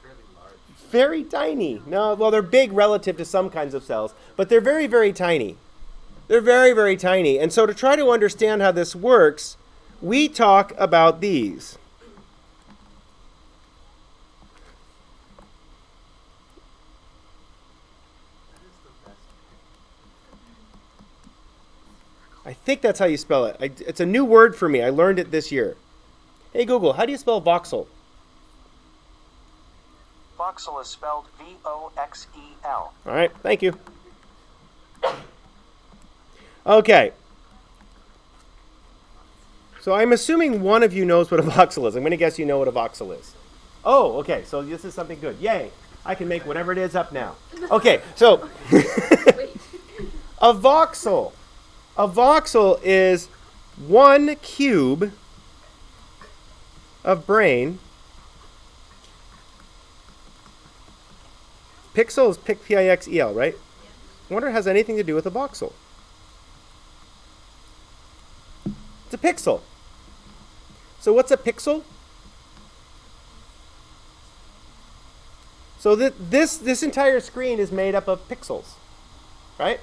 Fairly large. Very tiny. No, well, they're big relative to some kinds of cells, but they're very, very tiny. They're very, very tiny. And so to try to understand how this works, we talk about these. I think that's how you spell it. It's a new word for me. I learned it this year. Hey, Google, how do you spell voxel? Voxel is spelled V-O-X-E-L. All right, thank you. Okay. So I'm assuming one of you knows what a voxel is. I'm going to guess you know what a voxel is. Oh, okay. So this is something good. Yay. I can make whatever it is up now. Okay, so a voxel. A voxel is 1 cube of brain. Pixel is P-I-X-E-L, right? I wonder if it has anything to do with a voxel. It's a pixel. So what's a pixel? So this entire screen is made up of pixels, right?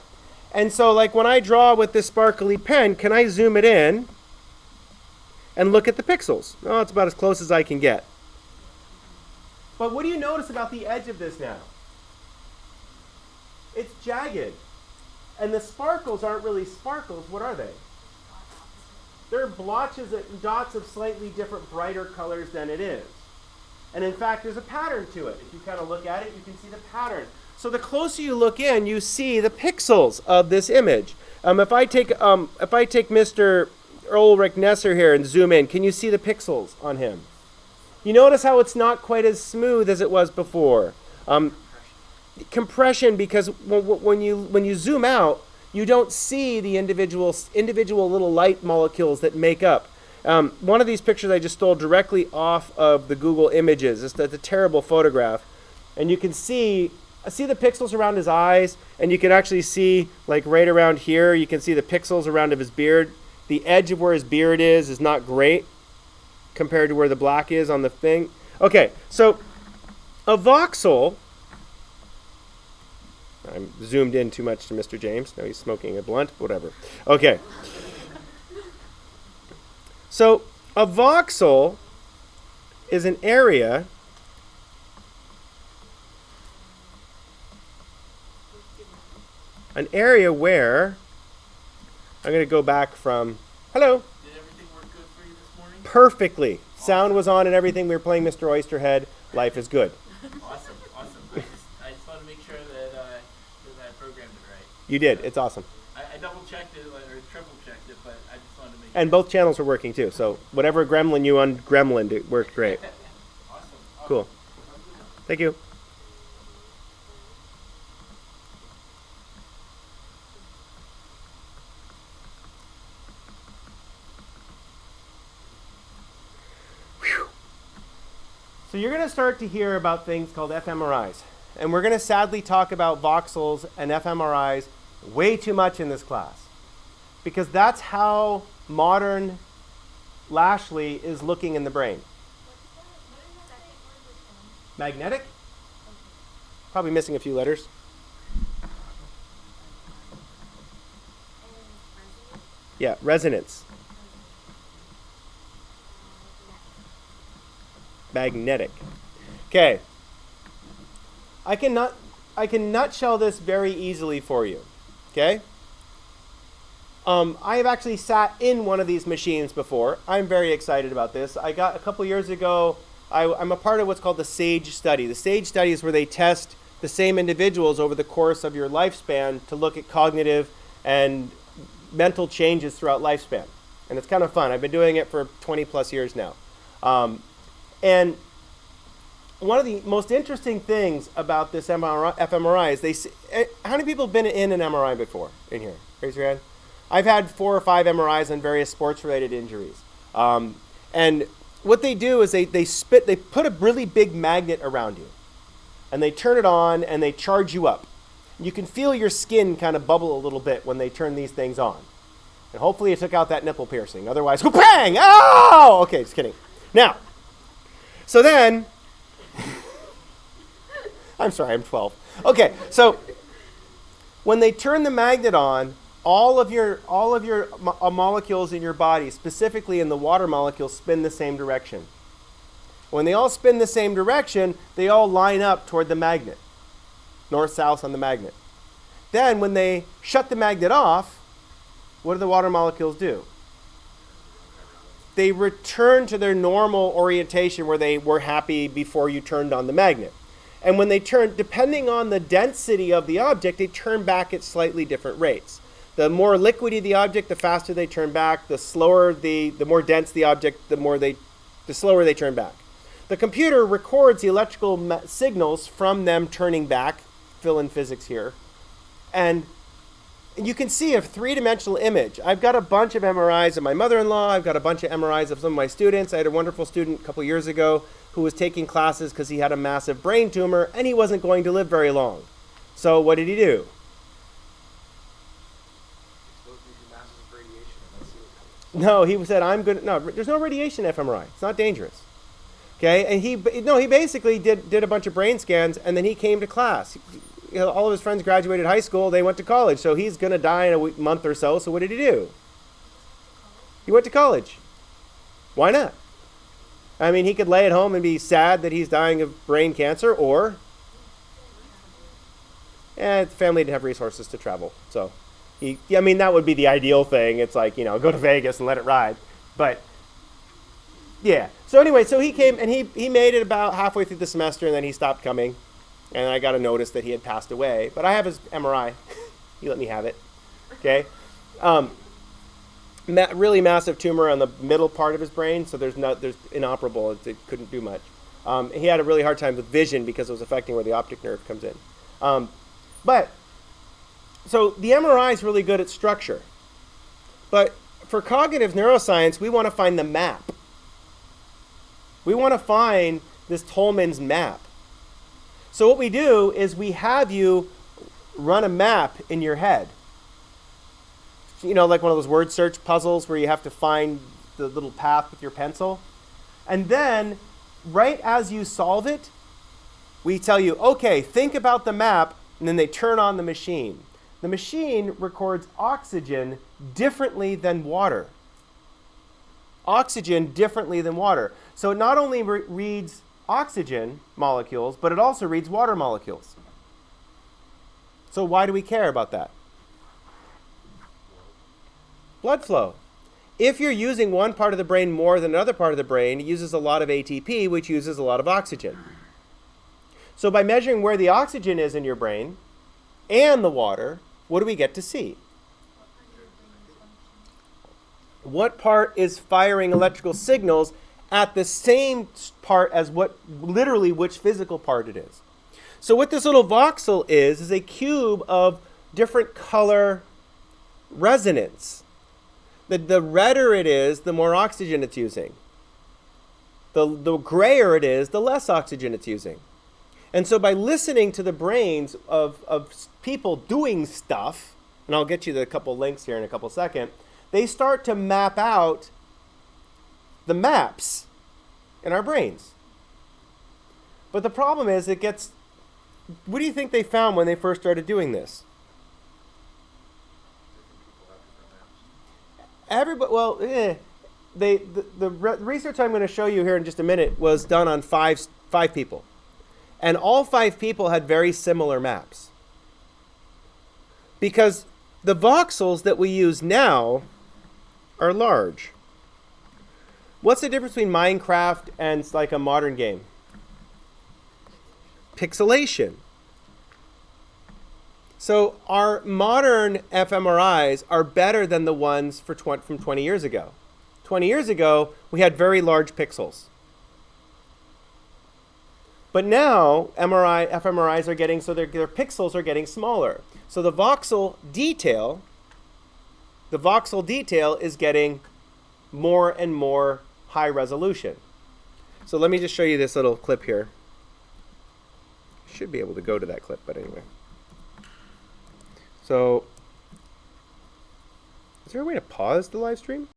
And so like when I draw with this sparkly pen, can I zoom it in and look at the pixels? Oh, it's about as close as I can get. But what do you notice about the edge of this now? It's jagged. And the sparkles aren't really sparkles. What are they? They're blotches, dots of slightly different, brighter colors than it is. And in fact, there's a pattern to it. If you kind of look at it, you can see the pattern. So the closer you look in, you see the pixels of this image. If I take Mr. Ulrich Nesser here and zoom in, can you see the pixels on him? You notice how it's not quite as smooth as it was before. Compression, because when you zoom out, you don't see the individual little light molecules that make up. One of these pictures I just stole directly off of the Google Images. It's a terrible photograph. And you can see the pixels around his eyes, and you can actually see, like right around here, you can see the pixels around of his beard. The edge of where his beard is not great compared to where the black is on the thing. Okay, so a voxel... I'm zoomed in too much to Mr. James. Now he's smoking a blunt, whatever. Okay. So a voxel is an area where I'm going to go back from hello. Did everything work good for you this morning? Perfectly. Sound was on and everything. We were playing Mr. Oysterhead. Life is good. Awesome. I just want to make sure that I programmed it right. You did. It's awesome. I double checked it or triple checked it, but I just wanted to make And sure. both channels were working too. So whatever gremlin you ungremlined, it worked great. Awesome. Cool. Thank you. So you're going to start to hear about things called fMRIs. And we're going to sadly talk about voxels and fMRIs way too much in this class. Because that's how modern Lashley is looking in the brain. Magnetic? Probably missing a few letters. Yeah, resonance. Magnetic. Okay. I can nutshell this very easily for you. Okay? I have actually sat in one of these machines before. I'm very excited about this. I got a couple years ago, I'm a part of what's called the SAGE study. The SAGE study is where they test the same individuals over the course of your lifespan to look at cognitive and mental changes throughout lifespan. And it's kind of fun. I've been doing it for 20 plus years now. And one of the most interesting things about this fMRI is how many people have been in an MRI before in here? Raise your hand. I've had 4 or 5 MRIs on various sports-related injuries. And what they do is they put a really big magnet around you. And they turn it on and they charge you up. You can feel your skin kind of bubble a little bit when they turn these things on. And hopefully it took out that nipple piercing. Otherwise, bang! Oh! Okay, just kidding. Now, so then, I'm sorry, I'm 12. Okay, so when they turn the magnet on, all of your molecules in your body, specifically in the water molecules, spin the same direction. When they all spin the same direction, they all line up toward the magnet. North-south on the magnet. Then when they shut the magnet off, what do the water molecules do? They return to their normal orientation where they were happy before you turned on the magnet. And when they turn, depending on the density of the object, they turn back at slightly different rates. The more liquidy the object, the faster they turn back. The slower the more dense the object, the slower they turn back. The computer records the electrical signals from them turning back, fill in physics here, and you can see a 3-dimensional image. I've got a bunch of MRIs of my mother-in-law. I've got a bunch of MRIs of some of my students. I had a wonderful student a couple years ago who was taking classes because he had a massive brain tumor and he wasn't going to live very long. So what did he do? No, he said, I'm good. No, there's no radiation fMRI. It's not dangerous. Okay, and he basically did a bunch of brain scans, and then he came to class. All of his friends graduated high school. They went to college, so he's going to die in a month or so. So what did he do? He went to college. Why not? I mean, he could lay at home and be sad that he's dying of brain cancer, or the family didn't have resources to travel. So, that would be the ideal thing. It's like, go to Vegas and let it ride. But, yeah. So anyway, so he came and he made it about halfway through the semester, and then he stopped coming. And I got a notice that he had passed away. But I have his MRI. He let me have it. Okay? Really massive tumor on the middle part of his brain, so there's inoperable. It couldn't do much. He had a really hard time with vision because it was affecting where the optic nerve comes in. So the MRI is really good at structure. But for cognitive neuroscience, we want to find the map. We want to find this Tolman's map. So what we do is we have you run a map in your head. Like one of those word search puzzles where you have to find the little path with your pencil. And then, right as you solve it, we tell you, okay, think about the map, and then they turn on the machine. The machine records oxygen differently than water. Oxygen differently than water. So it not only reads oxygen molecules, but it also reads water molecules. So why do we care about that? Blood flow. If you're using one part of the brain more than another part of the brain, it uses a lot of ATP, which uses a lot of oxygen. So by measuring where the oxygen is in your brain and the water, what do we get to see? What part is firing electrical signals at the same part as which physical part it is. So what this little voxel is a cube of different color resonance. The redder it is, the more oxygen it's using. The grayer it is, the less oxygen it's using. And so by listening to the brains of people doing stuff, and I'll get you the couple links here in a couple seconds, they start to map out the maps in our brains. But the problem is what do you think they found when they first started doing this? Different people have different maps. The research I'm going to show you here in just a minute was done on five people. And all 5 people had very similar maps. Because the voxels that we use now are large. What's the difference between Minecraft and like a modern game? Pixelation. So our modern fMRIs are better than the ones from 20 years ago. 20 years ago, we had very large pixels. But now, fMRIs are getting, so their pixels are getting smaller. So the voxel detail is getting more and more high resolution. So let me just show you this little clip here. Should be able to go to that clip, but anyway. So, is there a way to pause the live stream?